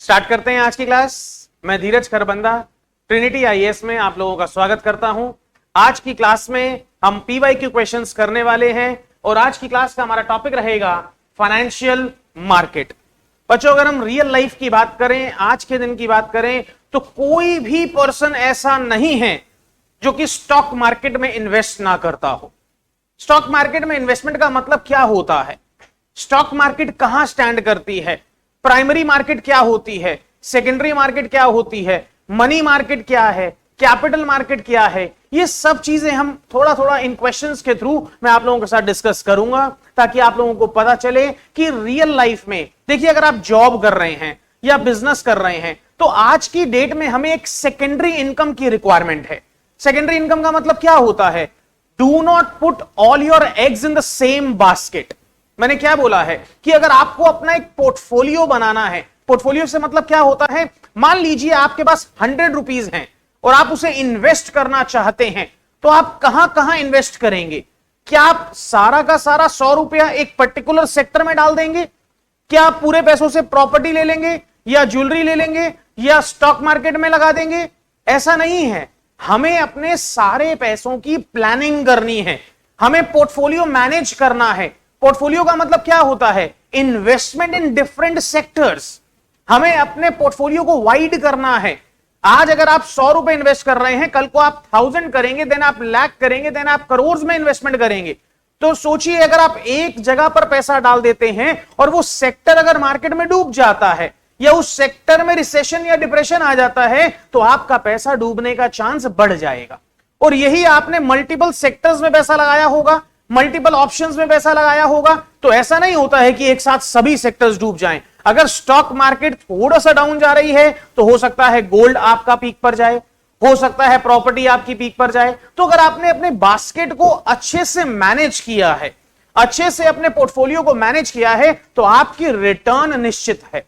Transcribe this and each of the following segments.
Start करते हैं आज की क्लास। मैं धीरज खरबंदा ट्रिनिटी आईएएस में आप लोगों का स्वागत करता हूं। आज की क्लास में हम पीवाईक्यू क्वेश्चंस करने वाले हैं और आज की क्लास का हमारा टॉपिक रहेगा फाइनेंशियल मार्केट। बच्चों, अगर हम रियल लाइफ की बात करें, आज के दिन की बात करें, तो कोई भी पर्सन ऐसा नहीं है जो कि स्टॉक मार्केट में इन्वेस्ट ना करता हो। स्टॉक मार्केट में इन्वेस्टमेंट का मतलब क्या होता है, स्टॉक मार्केट कहां स्टैंड करती है, प्राइमरी मार्केट क्या होती है, सेकेंडरी मार्केट क्या होती है, मनी मार्केट क्या है, कैपिटल मार्केट क्या है, ये सब चीजें हम थोड़ा थोड़ा इन क्वेश्चंस के थ्रू मैं आप लोगों के साथ डिस्कस करूंगा ताकि आप लोगों को पता चले कि रियल लाइफ में देखिए, अगर आप जॉब कर रहे हैं या बिजनेस कर रहे हैं तो आज की डेट में हमें एक सेकेंडरी इनकम की रिक्वायरमेंट है। सेकेंडरी इनकम का मतलब क्या होता है, do not put all your eggs in the same basket. मैंने क्या बोला है कि अगर आपको अपना एक पोर्टफोलियो बनाना है, पोर्टफोलियो से मतलब क्या होता है, मान लीजिए आपके पास 100 रुपीज हैं और आप उसे इन्वेस्ट करना चाहते हैं, तो आप कहां कहां इन्वेस्ट करेंगे? क्या आप सारा का सारा 100 रुपया एक पर्टिकुलर सेक्टर में डाल देंगे? क्या आप पूरे पैसों से प्रॉपर्टी ले लेंगे या ज्वेलरी ले लेंगे या स्टॉक मार्केट में लगा देंगे? ऐसा नहीं है। हमें अपने सारे पैसों की प्लानिंग करनी है, हमें पोर्टफोलियो मैनेज करना है। पोर्टफोलियो का मतलब क्या होता है, इन्वेस्टमेंट इन डिफरेंट सेक्टर्स। हमें अपने पोर्टफोलियो को वाइड करना है। आज अगर आप 100 रुपए इन्वेस्ट कर रहे हैं, कल को आप 1000 करेंगे, देन आप लाख करेंगे, देन आप करोड़ में इन्वेस्टमेंट करेंगे। तो सोचिए, अगर आप एक जगह पर पैसा डाल देते हैं और वो सेक्टर अगर मार्केट में डूब जाता है या उस सेक्टर में रिसेशन या डिप्रेशन आ जाता है तो आपका पैसा डूबने का चांस बढ़ जाएगा। और यही आपने मल्टीपल सेक्टर्स में पैसा लगाया होगा, मल्टीपल ऑप्शंस में पैसा लगाया होगा, तो ऐसा नहीं होता है कि एक साथ सभी सेक्टर्स डूब जाएं। अगर स्टॉक मार्केट थोड़ा सा डाउन जा रही है तो हो सकता है गोल्ड आपका पीक पर जाए, हो सकता है प्रॉपर्टी आपकी पीक पर जाए। तो अगर आपने अपने बास्केट को अच्छे से मैनेज किया है, अच्छे से अपने पोर्टफोलियो को मैनेज किया है, तो आपकी रिटर्न निश्चित है।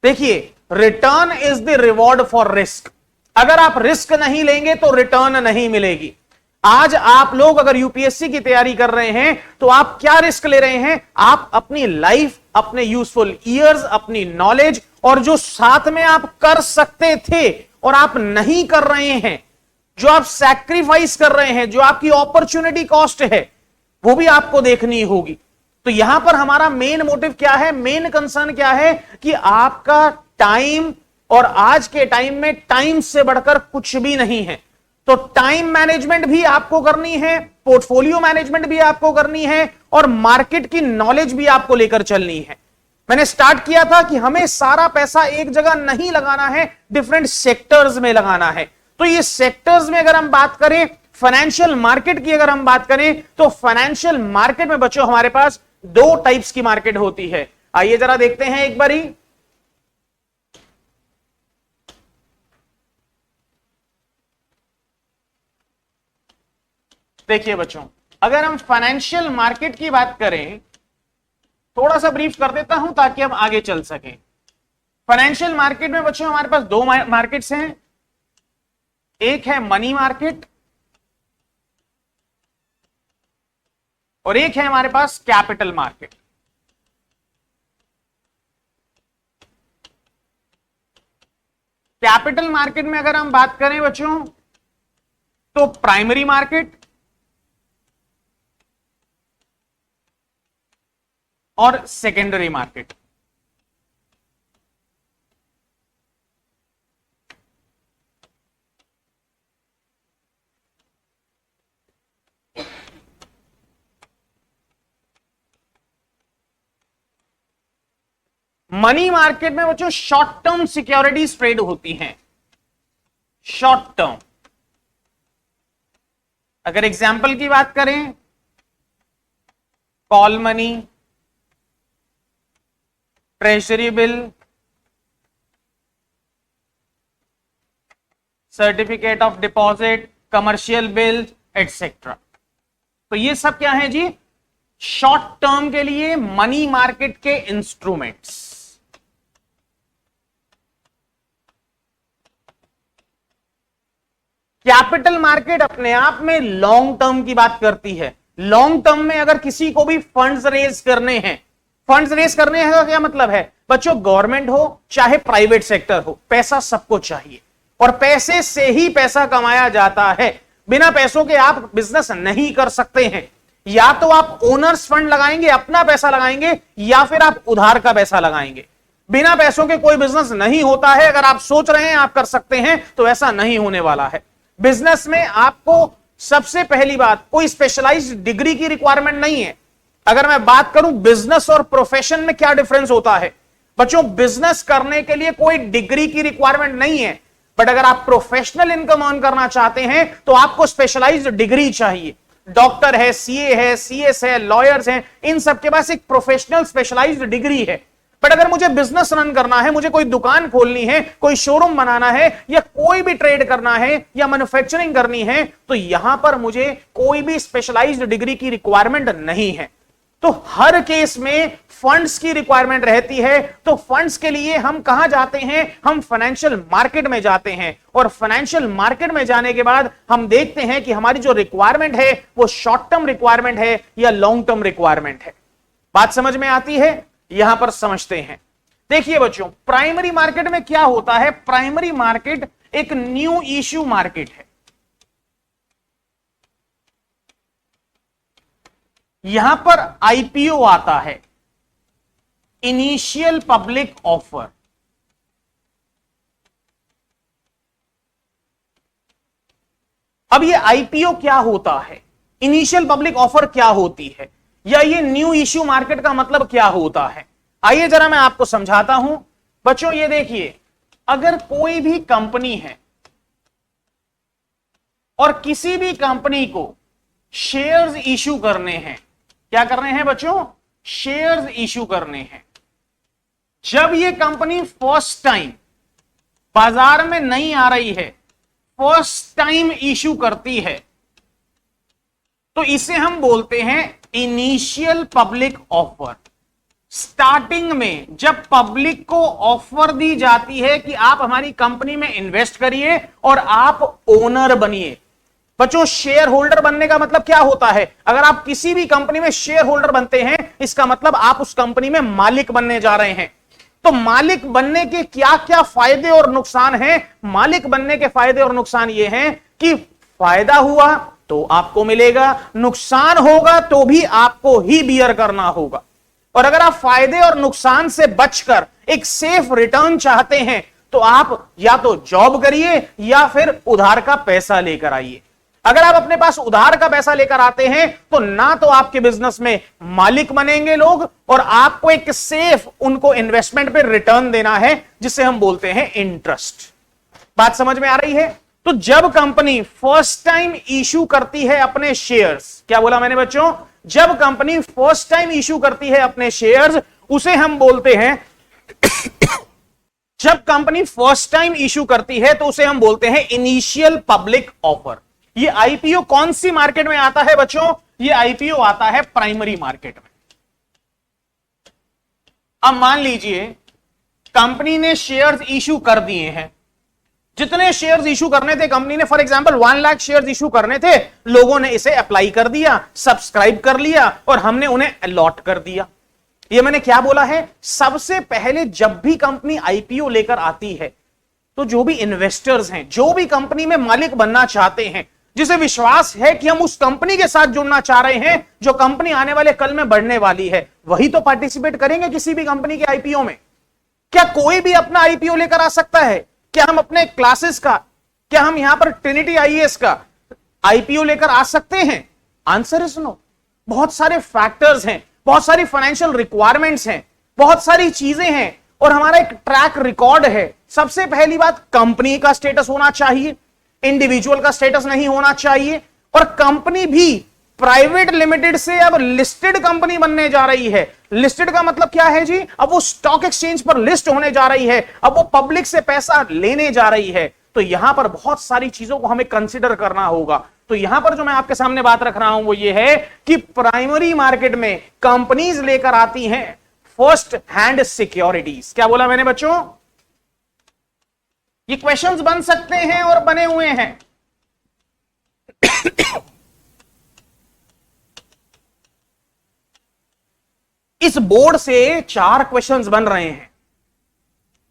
देखिए, return is the reward for risk. अगर आप रिस्क नहीं लेंगे तो रिटर्न नहीं मिलेगी। आज आप लोग अगर यूपीएससी की तैयारी कर रहे हैं तो आप क्या रिस्क ले रहे हैं? आप अपनी लाइफ, अपने यूजफुल ईयर्स, अपनी नॉलेज और जो साथ में आप कर सकते थे और आप नहीं कर रहे हैं, जो आप सैक्रिफाइस कर रहे हैं, जो आपकी अपॉर्चुनिटी कॉस्ट है, वो भी आपको देखनी होगी। तो यहां पर हमारा मेन मोटिव क्या है, मेन कंसर्न क्या है कि आपका टाइम, और आज के टाइम में टाइम से बढ़कर कुछ भी नहीं है। तो टाइम मैनेजमेंट भी आपको करनी है, पोर्टफोलियो मैनेजमेंट भी आपको करनी है और मार्केट की नॉलेज भी आपको लेकर चलनी है। मैंने स्टार्ट किया था कि हमें सारा पैसा एक जगह नहीं लगाना है, डिफरेंट सेक्टर्स में लगाना है। तो ये सेक्टर्स में अगर हम बात करें, फाइनेंशियल मार्केट की अगर हम बात करें, तो फाइनेंशियल मार्केट में बच्चों हमारे पास दो टाइप्स की मार्केट होती है। आइए जरा देखते हैं एक बारी। देखिए बच्चों, अगर हम फाइनेंशियल मार्केट की बात करें, थोड़ा सा ब्रीफ कर देता हूं ताकि हम आगे चल सकें। फाइनेंशियल मार्केट में बच्चों हमारे पास दो मार्केट्स हैं, एक है मनी मार्केट और एक है हमारे पास कैपिटल मार्केट। कैपिटल मार्केट में अगर हम बात करें बच्चों, तो प्राइमरी मार्केट और सेकेंडरी मार्केट। मनी मार्केट में बच्चों शॉर्ट टर्म सिक्योरिटीज ट्रेड होती हैं। शॉर्ट टर्म, अगर एग्जांपल की बात करें, call money, treasury bill, certificate of deposit, commercial bill etcetera. तो ये सब क्या है जी, शॉर्ट टर्म के लिए मनी मार्केट के इंस्ट्रूमेंट्स। कैपिटल मार्केट अपने आप में लॉन्ग टर्म की बात करती है। लॉन्ग टर्म में अगर किसी को भी फंड्स रेज करने हैं, फंड्स रेस करने का क्या मतलब है बच्चों, गवर्नमेंट हो चाहे प्राइवेट सेक्टर हो, पैसा सबको चाहिए और पैसे से ही पैसा कमाया जाता है। बिना पैसों के आप बिजनेस नहीं कर सकते हैं। या तो आप ओनर्स फंड लगाएंगे, अपना पैसा लगाएंगे, या फिर आप उधार का पैसा लगाएंगे। बिना पैसों के कोई बिजनेस नहीं होता है। अगर आप सोच रहे हैं आप कर सकते हैं तो ऐसा नहीं होने वाला है। बिजनेस में आपको सबसे पहली बात, कोई स्पेशलाइज्ड डिग्री की रिक्वायरमेंट नहीं है। अगर मैं बात करूं बिजनेस और प्रोफेशन में क्या डिफरेंस होता है बच्चों, बिजनेस करने के लिए कोई डिग्री की रिक्वायरमेंट नहीं है, बट अगर आप प्रोफेशनल इनकम अर्न करना चाहते हैं तो आपको स्पेशलाइज्ड डिग्री चाहिए। डॉक्टर है, सीए है, सीएस है, लॉयर्स हैं, इन सबके पास एक प्रोफेशनल स्पेशलाइज्ड डिग्री है। बट अगर मुझे बिजनेस रन करना है, मुझे कोई दुकान खोलनी है, कोई शोरूम बनाना है, या कोई भी ट्रेड करना है या मैन्युफैक्चरिंग करनी है, तो यहां पर मुझे कोई भी स्पेशलाइज्ड डिग्री की रिक्वायरमेंट नहीं है। तो हर केस में फंड्स की रिक्वायरमेंट रहती है। तो फंड्स के लिए हम कहां जाते हैं, हम फाइनेंशियल मार्केट में जाते हैं, और फाइनेंशियल मार्केट में जाने के बाद हम देखते हैं कि हमारी जो रिक्वायरमेंट है वो शॉर्ट टर्म रिक्वायरमेंट है या लॉन्ग टर्म रिक्वायरमेंट है। बात समझ में आती है? यहां पर समझते हैं। देखिए बच्चों, प्राइमरी मार्केट में क्या होता है, प्राइमरी मार्केट एक न्यू इश्यू मार्केट है। यहां पर आईपीओ आता है, इनिशियल पब्लिक ऑफर। अब ये आईपीओ क्या होता है, इनिशियल पब्लिक ऑफर क्या होती है, या ये न्यू इश्यू मार्केट का मतलब क्या होता है, आइए जरा मैं आपको समझाता हूं। बच्चों ये देखिए, अगर कोई भी कंपनी है और किसी भी कंपनी को शेयर्स इशू करने हैं, क्या करने हैं बच्चों, शेयर्स इशू करने हैं। जब ये कंपनी फर्स्ट टाइम बाजार में नहीं आ रही है, फर्स्ट टाइम इशू करती है, तो इसे हम बोलते हैं इनिशियल पब्लिक ऑफर। स्टार्टिंग में जब पब्लिक को ऑफर दी जाती है कि आप हमारी कंपनी में इन्वेस्ट करिए और आप ओनर बनिए। बच्चों, शेयर होल्डर बनने का मतलब क्या होता है, अगर आप किसी भी कंपनी में शेयर होल्डर बनते हैं, इसका मतलब आप उस कंपनी में मालिक बनने जा रहे हैं। तो मालिक बनने के क्या क्या फायदे और नुकसान हैं? मालिक बनने के फायदे और नुकसान ये हैं कि फायदा हुआ तो आपको मिलेगा, नुकसान होगा तो भी आपको ही बियर करना होगा। और अगर आप फायदे और नुकसान से बचकर एक सेफ रिटर्न चाहते हैं तो आप या तो जॉब करिए या फिर उधार का पैसा लेकर आइए। अगर आप अपने पास उधार का पैसा लेकर आते हैं तो ना तो आपके बिजनेस में मालिक बनेंगे लोग, और आपको एक सेफ उनको इन्वेस्टमेंट पे रिटर्न देना है, जिसे हम बोलते हैं इंटरेस्ट। बात समझ में आ रही है? तो जब कंपनी फर्स्ट टाइम इशू करती है अपने शेयर्स, क्या बोला मैंने बच्चों, जब कंपनी फर्स्ट टाइम इशू करती है अपने शेयर्स, उसे हम बोलते हैं जब कंपनी फर्स्ट टाइम इशू करती है तो उसे हम बोलते हैं इनिशियल पब्लिक ऑफर। ये आईपीओ कौन सी मार्केट में आता है बच्चों, ये आईपीओ आता है प्राइमरी मार्केट में। अब मान लीजिए कंपनी ने शेयर्स इशू कर दिए हैं, जितने शेयर्स इशू करने थे कंपनी ने, for example 1 lakh shares issue करने थे, लोगों ने इसे अप्लाई कर दिया, सब्सक्राइब कर लिया और हमने उन्हें अलॉट कर दिया। ये मैंने क्या बोला है, सबसे पहले जब भी कंपनी आईपीओ लेकर आती है तो जो भी इन्वेस्टर्स हैं, जो भी कंपनी में मालिक बनना चाहते हैं, जिसे विश्वास है कि हम उस कंपनी के साथ जुड़ना चाह रहे हैं जो कंपनी आने वाले कल में बढ़ने वाली है, वही तो पार्टिसिपेट करेंगे किसी भी कंपनी के आईपीओ में। क्या कोई भी अपना आईपीओ लेकर आ सकता है? क्या हम अपने क्लासेस का, क्या हम यहां पर ट्रिनिटी आईएएस का आईपीओ लेकर आ सकते हैं? Answer is no. बहुत सारे फैक्टर्स हैं, बहुत सारी फाइनेंशियल रिक्वायरमेंट्स हैं, बहुत सारी चीजें हैं, और हमारा एक ट्रैक रिकॉर्ड है। सबसे पहली बात, कंपनी का स्टेटस होना चाहिए, इंडिविजुअल का स्टेटस नहीं होना चाहिए, और कंपनी भी प्राइवेट लिमिटेड से अब लिस्टेड कंपनी बनने जा रही है। लिस्टेड का मतलब क्या है जी, अब वो स्टॉक एक्सचेंज पर लिस्ट होने जा रही है, अब वो पब्लिक से पैसा लेने जा रही है। तो यहां पर बहुत सारी चीजों को हमें कंसीडर करना होगा। तो यहां पर जो मैं आपके सामने बात रख रहा हूं वो ये है कि प्राइमरी मार्केट में कंपनीज लेकर आती हैं फर्स्ट हैंड सिक्योरिटीज। क्या बोला मैंने बच्चों? ये क्वेश्चंस बन सकते हैं और बने हुए हैं। इस बोर्ड से 4 क्वेश्चंस बन रहे हैं,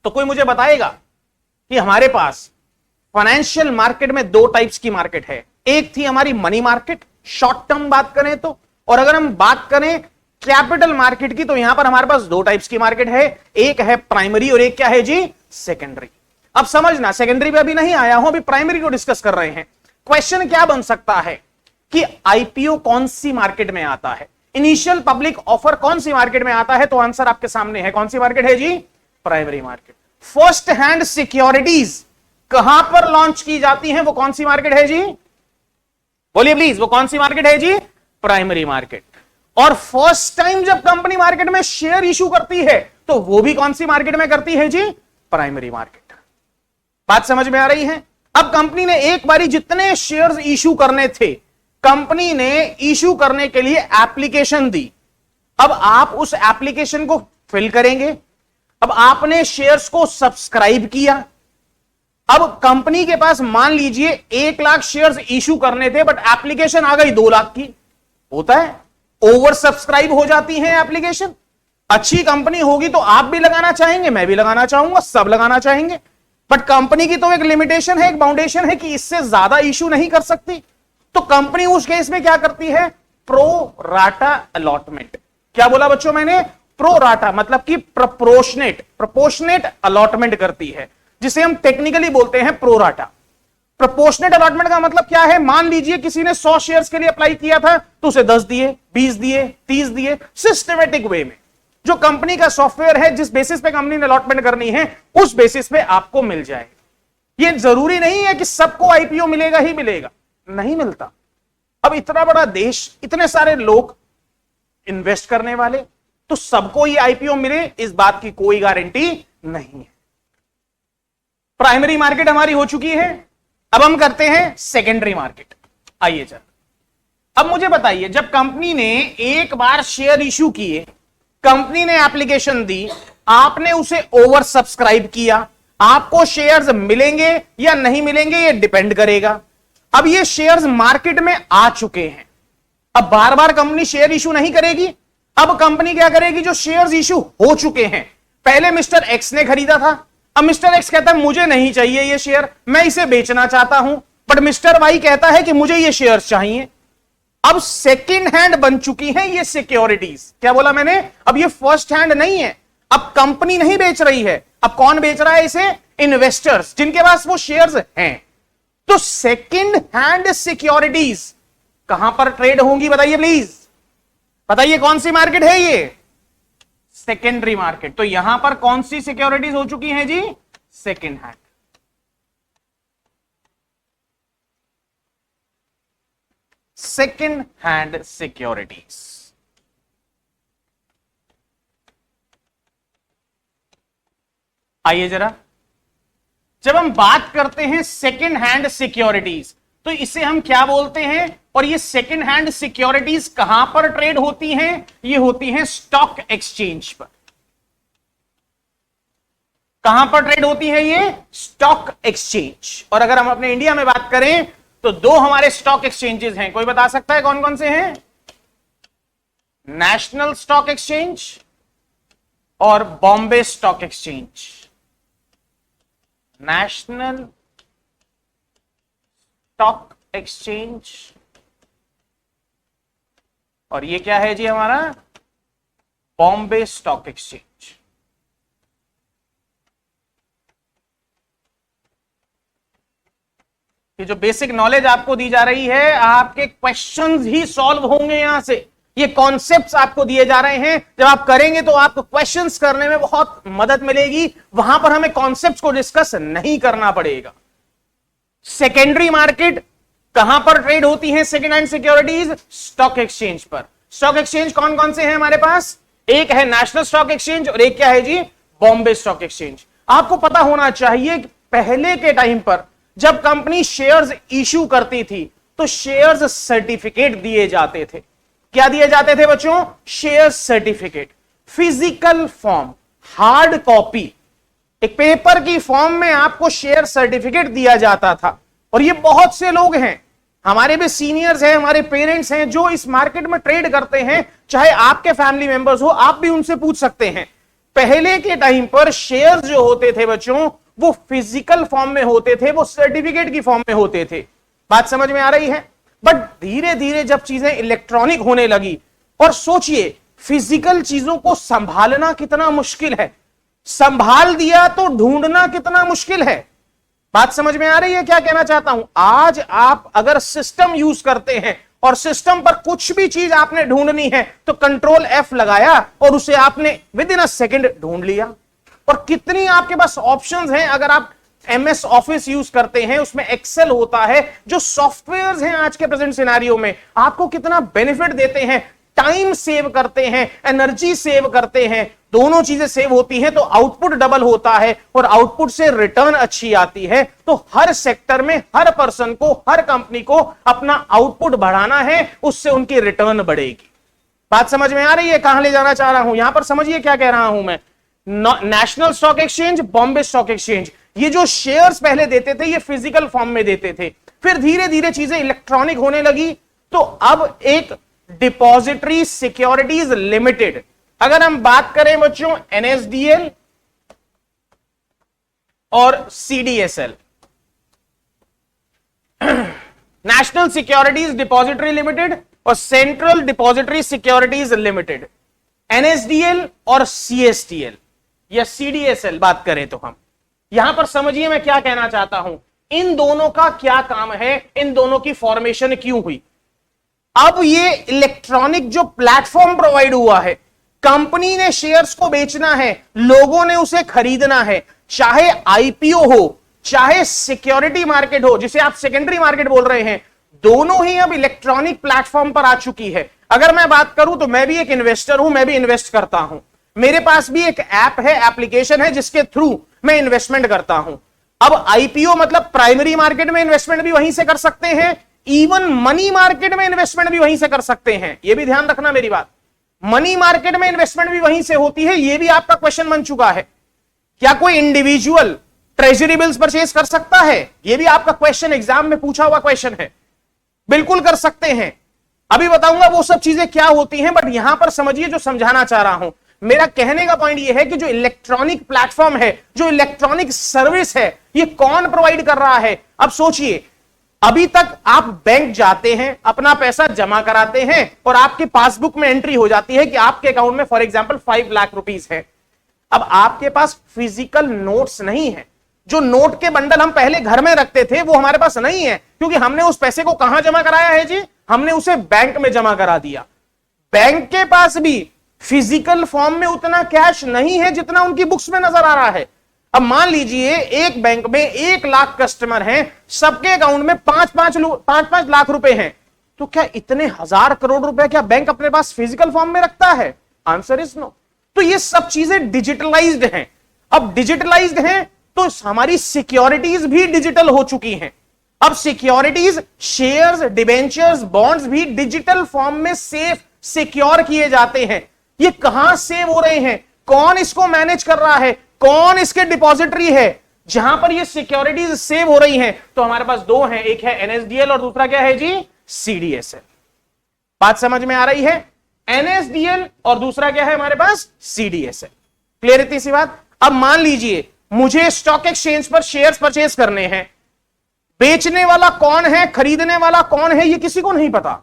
तो कोई मुझे बताएगा कि हमारे पास फाइनेंशियल मार्केट में 2 टाइप्स की मार्केट है। एक थी हमारी मनी मार्केट, शॉर्ट टर्म बात करें तो, और अगर हम बात करें कैपिटल मार्केट की, तो यहां पर हमारे पास 2 टाइप्स की मार्केट है। एक है प्राइमरी और एक क्या है जी, सेकेंडरी। अब समझना, सेकेंडरी पे अभी नहीं आया हूं, अभी प्राइमरी को डिस्कस कर रहे हैं। क्वेश्चन क्या बन सकता है कि आईपीओ कौन सी मार्केट में आता है, इनिशियल पब्लिक ऑफर कौन सी मार्केट में आता है, तो आंसर आपके सामने है। कौन सी मार्केट है जी, primary market. First hand securities कहां पर लॉन्च की जाती हैं, वो कौन सी मार्केट है जी, बोलिए प्लीज, वो कौन सी मार्केट है जी, प्राइमरी मार्केट। और फर्स्ट टाइम जब कंपनी मार्केट में शेयर इशू करती है, तो वो भी कौन सी मार्केट में करती है जी, प्राइमरी मार्केट। बात समझ में आ रही है। अब कंपनी ने एक बारी जितने शेयर्स इशू करने थे, कंपनी ने इशू करने के लिए एप्लीकेशन दी। अब आप उस एप्लीकेशन को फिल करेंगे। अब आपने शेयर्स को सब्सक्राइब किया। अब कंपनी के पास मान लीजिए 1 लाख शेयर्स इशू करने थे, बट एप्लीकेशन आ गई 2 लाख की। होता है, ओवर सब्सक्राइब हो जाती है एप्लीकेशन। अच्छी कंपनी होगी तो आप भी लगाना चाहेंगे, मैं भी लगाना चाहूंगा, सब लगाना चाहेंगे, बट कंपनी की तो एक लिमिटेशन है, एक बाउंडेशन है कि इससे ज्यादा इशू नहीं कर सकती। तो कंपनी उस केस में क्या करती है, प्रो राटा अलॉटमेंट। क्या बोला बच्चों मैंने, प्रो राटा, मतलब कि प्रोपोर्शनेट अलॉटमेंट करती है, जिसे हम टेक्निकली बोलते हैं प्रो राटा। प्रोपोर्शनेट अलॉटमेंट का मतलब क्या है, मान लीजिए किसी ने 100 शेयर्स के लिए अप्लाई किया था, तो उसे 10 दिए, 20 दिए, 30 दिए, सिस्टमेटिक वे में। जो कंपनी का सॉफ्टवेयर है, जिस बेसिस पे कंपनी ने अलॉटमेंट करनी है, उस बेसिस पे आपको मिल जाएगा। ये जरूरी नहीं है कि सबको आईपीओ मिलेगा ही मिलेगा, नहीं मिलता। अब इतना बड़ा देश, इतने सारे लोग इन्वेस्ट करने वाले, तो सबको ये आईपीओ मिले, इस बात की कोई गारंटी नहीं है। प्राइमरी मार्केट हमारी हो चुकी है। अब हम करते हैं सेकेंडरी मार्केट। आइए चल, अब मुझे बताइए, जब कंपनी ने एक बार शेयर इशू किए, कंपनी ने एप्लीकेशन दी, आपने उसे ओवर सब्सक्राइब किया, आपको शेयर्स मिलेंगे या नहीं मिलेंगे, ये डिपेंड करेगा। अब ये शेयर्स मार्केट में आ चुके हैं। अब बार बार कंपनी शेयर इशू नहीं करेगी। अब कंपनी क्या करेगी, जो शेयर्स इशू हो चुके हैं, पहले मिस्टर एक्स ने खरीदा था, अब मिस्टर एक्स कहता है मुझे नहीं चाहिए ये शेयर, मैं इसे बेचना चाहता हूं, बट मिस्टर वाई कहता है कि मुझे ये शेयर्स चाहिए। अब सेकंड हैंड बन चुकी हैं ये सिक्योरिटीज। क्या बोला मैंने, अब ये फर्स्ट हैंड नहीं है, अब कंपनी नहीं बेच रही है, अब कौन बेच रहा है इसे, इन्वेस्टर्स, जिनके पास वो शेयर्स हैं। तो सेकंड हैंड सिक्योरिटीज कहां पर ट्रेड होंगी, बताइए प्लीज, बताइए कौन सी मार्केट है ये, सेकेंडरी मार्केट। तो यहां पर कौन सी सिक्योरिटीज हो चुकी हैं जी, second hand. Second hand securities. आइए जरा, जब हम बात करते हैं सेकंड हैंड सिक्योरिटीज, तो इसे हम क्या बोलते हैं, और ये सेकंड हैंड सिक्योरिटीज कहां पर ट्रेड होती हैं, ये होती हैं स्टॉक एक्सचेंज पर। कहां पर ट्रेड होती है ये, स्टॉक एक्सचेंज। और अगर हम अपने इंडिया में बात करें तो 2 हमारे स्टॉक एक्सचेंजेस हैं, कोई बता सकता है कौन कौन से हैं, नेशनल स्टॉक एक्सचेंज और Bombay stock exchange. National stock exchange, और ये क्या है जी हमारा, बॉम्बे स्टॉक एक्सचेंज। ये जो बेसिक नॉलेज आपको दी जा रही है, आपके क्वेश्चंस ही सॉल्व होंगे यहां से। ये कॉन्सेप्ट्स आपको दिए जा रहे हैं, जब आप करेंगे तो आपको क्वेश्चंस करने में बहुत मदद मिलेगी। वहां पर हमें कॉन्सेप्ट्स को डिस्कस नहीं करना पड़ेगा। सेकेंडरी मार्केट कहां पर ट्रेड होती है second hand securities, stock exchange पर। स्टॉक एक्सचेंज कौन कौन से हैं हमारे पास, एक है नेशनल स्टॉक एक्सचेंज और एक क्या है जी, बॉम्बे स्टॉक एक्सचेंज। आपको पता होना चाहिए कि पहले के टाइम पर जब कंपनी शेयर्स इशू करती थी, तो शेयर्स सर्टिफिकेट दिए जाते थे। क्या दिए जाते थे बच्चों, shares certificate, physical form, hard copy, एक पेपर की फॉर्म में आपको शेयर सर्टिफिकेट दिया जाता था। और ये बहुत से लोग हैं हमारे भी सीनियर्स हैं, हमारे पेरेंट्स हैं जो इस मार्केट में ट्रेड करते हैं, चाहे आपके फैमिली मेंबर्स हो, आप भी उनसे पूछ सकते हैं। पहले के टाइम पर शेयर्स जो होते थे बच्चों, वो फिजिकल फॉर्म में होते थे, वो सर्टिफिकेट की फॉर्म में होते थे। बात समझ में आ रही है? बट धीरे धीरे जब चीजें इलेक्ट्रॉनिक होने लगी, और सोचिए फिजिकल चीजों को संभालना कितना मुश्किल है, संभाल दिया तो ढूंढना कितना मुश्किल है। बात समझ में आ रही है क्या कहना चाहता हूं? आज आप अगर सिस्टम यूज करते हैं और सिस्टम पर कुछ भी चीज आपने ढूंढनी है तो कंट्रोल F लगाया और उसे आपने विद इन अ सेकेंड ढूंढ लिया। और कितनी आपके पास ऑप्शंस हैं। अगर आप MS ऑफिस यूज करते हैं, उसमें एक्सेल होता है, जो सॉफ्टवेयर्स हैं आज के प्रेजेंट सिनेरियो में आपको कितना बेनिफिट देते हैं, टाइम सेव करते हैं, एनर्जी सेव करते हैं, दोनों चीजें सेव होती हैं तो आउटपुट डबल होता है और आउटपुट से रिटर्न अच्छी आती है। तो हर सेक्टर में हर पर्सन को, हर कंपनी को अपना आउटपुट बढ़ाना है, उससे उनकी रिटर्न बढ़ेगी। बात समझ में आ रही है? कहां ले जाना चाह रहा हूं? यहां पर समझिए क्या कह रहा हूं मैं। National stock exchange, Bombay stock exchange, ये जो शेयर्स पहले देते थे ये फिजिकल फॉर्म में देते थे, फिर धीरे धीरे चीजें इलेक्ट्रॉनिक होने लगी। तो अब एक डिपॉजिटरी सिक्योरिटीज लिमिटेड, अगर हम बात करें बच्चों NSDL और CDSL, national securities depository limited और central depository securities limited, NSDL और CSTL या CDSL बात करें तो हम यहां पर समझिए मैं क्या कहना चाहता हूं। इन दोनों का क्या काम है, इन दोनों की फॉर्मेशन क्यों हुई। अब ये इलेक्ट्रॉनिक जो प्लेटफॉर्म प्रोवाइड हुआ है, कंपनी ने शेयर्स को बेचना है, लोगों ने उसे खरीदना है, चाहे IPO हो, चाहे सिक्योरिटी मार्केट हो, जिसे आप सेकेंडरी मार्केट बोल रहे हैं, दोनों ही अब इलेक्ट्रॉनिक प्लेटफॉर्म पर आ चुकी है। अगर मैं बात करूं तो मैं भी एक इन्वेस्टर हूं, मैं भी इन्वेस्ट करता हूं, मेरे पास भी एक ऐप है, एप्लीकेशन है जिसके थ्रू मैं इन्वेस्टमेंट करता हूं। अब IPO मतलब प्राइमरी मार्केट में इन्वेस्टमेंट भी वहीं से कर सकते हैं, इवन मनी मार्केट में इन्वेस्टमेंट भी वहीं से कर सकते हैं। यह भी ध्यान रखना मेरी बात, मनी मार्केट में इन्वेस्टमेंट भी वहीं से होती है। यह भी आपका क्वेश्चन बन चुका है, क्या कोई इंडिविजुअल ट्रेजरी बिल्स परचेज कर सकता है? यह भी आपका क्वेश्चन एग्जाम में पूछा हुआ क्वेश्चन है। बिल्कुल कर सकते हैं, अभी बताऊंगा वो सब चीजें क्या होती हैं। बट यहां पर समझिए जो समझाना चाह रहा हूं, मेरा कहने का पॉइंट यह है कि जो इलेक्ट्रॉनिक प्लेटफॉर्म है, जो इलेक्ट्रॉनिक सर्विस है, ये कौन प्रोवाइड कर रहा है। अब सोचिए, अभी तक आप बैंक जाते हैं, अपना पैसा जमा कराते हैं और आपकी पासबुक में एंट्री हो जाती है कि आपके अकाउंट में फॉर एग्जांपल 5 लाख रुपीस है। अब आपके पास फिजिकल नोट्स नहीं है, जो नोट के बंडल हम पहले घर में रखते थे वो हमारे पास नहीं है, क्योंकि हमने उस पैसे को कहां जमा कराया है जी? हमने उसे बैंक में जमा करा दिया। बैंक के पास भी फिजिकल फॉर्म में उतना कैश नहीं है जितना उनकी बुक्स में नजर आ रहा है। अब मान लीजिए एक बैंक में 1 लाख कस्टमर हैं, सबके अकाउंट में 5-5 लाख रुपए हैं, तो क्या इतने 1000 करोड़ रुपए क्या बैंक अपने पास फिजिकल फॉर्म में रखता है? Answer is no. तो ये सब चीजें डिजिटलाइज्ड हैं। अब डिजिटलाइज्ड हैं तो हमारी सिक्योरिटीज भी डिजिटल हो चुकी हैं। अब सिक्योरिटीज, शेयर्स, डिबेंचर्स, बॉन्ड्स भी डिजिटल फॉर्म में सेफ, सिक्योर किए जाते हैं। ये कहां सेव हो रहे हैं, कौन इसको मैनेज कर रहा है, कौन इसके डिपॉजिटरी है, जहां पर ये सिक्योरिटीज सेव हो रही हैं? तो हमारे पास दो हैं, एक है NSDL और दूसरा क्या है जी? CDSL। बात समझ में आ रही है? NSDL और दूसरा क्या है हमारे पास? CDSL। क्लियर इतनी सी बात? अब मान लीजिए मुझे स्टॉक एक्सचेंज पर शेयर्स परचेज करने हैं, बेचने वाला कौन है, खरीदने वाला कौन है, ये किसी को नहीं पता।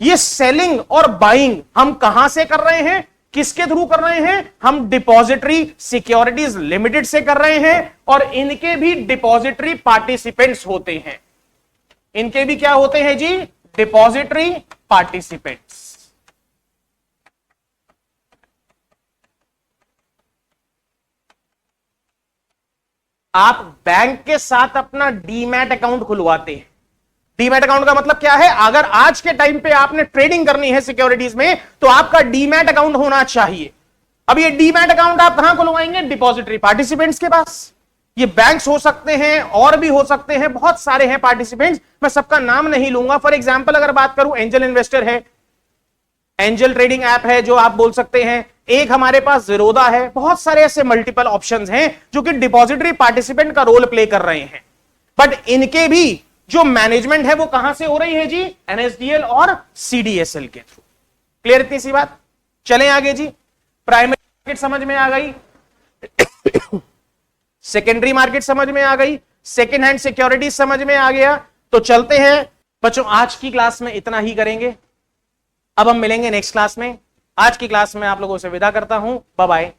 ये सेलिंग और बाइंग हम कहां से कर रहे हैं, किसके थ्रू कर रहे हैं? हम डिपॉजिटरी सिक्योरिटीज लिमिटेड से कर रहे हैं, और इनके भी डिपॉजिटरी पार्टिसिपेंट्स होते हैं। इनके भी क्या होते हैं जी? Depository participants. आप बैंक के साथ अपना डीमैट अकाउंट खुलवाते हैं। डीमैट अकाउंट का मतलब क्या है? अगर आज के टाइम पे आपने ट्रेडिंग करनी है सिक्योरिटीज में, तो आपका डीमैट अकाउंट होना चाहिए। अब ये डीमैट अकाउंट आप कहां खुलवाएंगे? डिपॉजिटरी पार्टिसिपेंट्स के पास। ये बैंक्स हो सकते हैं और भी हो सकते हैं, बहुत सारे हैं पार्टिसिपेंट्स, मैं सबका नाम नहीं लूंगा। फॉर एग्जाम्पल अगर बात करूं, एंजल इन्वेस्टर है, एंजल ट्रेडिंग ऐप है जो आप बोल सकते हैं, एक हमारे पास ज़ीरोधा है, बहुत सारे ऐसे मल्टीपल ऑप्शंस हैं जो कि डिपॉजिटरी पार्टिसिपेंट का रोल प्ले कर रहे हैं। बट इनके भी जो मैनेजमेंट है वो कहां से हो रही है जी, एनएसडीएल और सीडीएसएल के थ्रू। क्लियर इतनी सी बात। चलें आगे जी। प्राइमरी मार्केट समझ में आ गई, सेकेंडरी मार्केट समझ में आ गई, सेकेंड हैंड सिक्योरिटीज समझ में आ गया। तो चलते हैं बच्चों, आज की क्लास में इतना ही करेंगे। अब हम मिलेंगे नेक्स्ट क्लास में। आज की क्लास में आप लोगों से विदा करता हूं। Bye bye.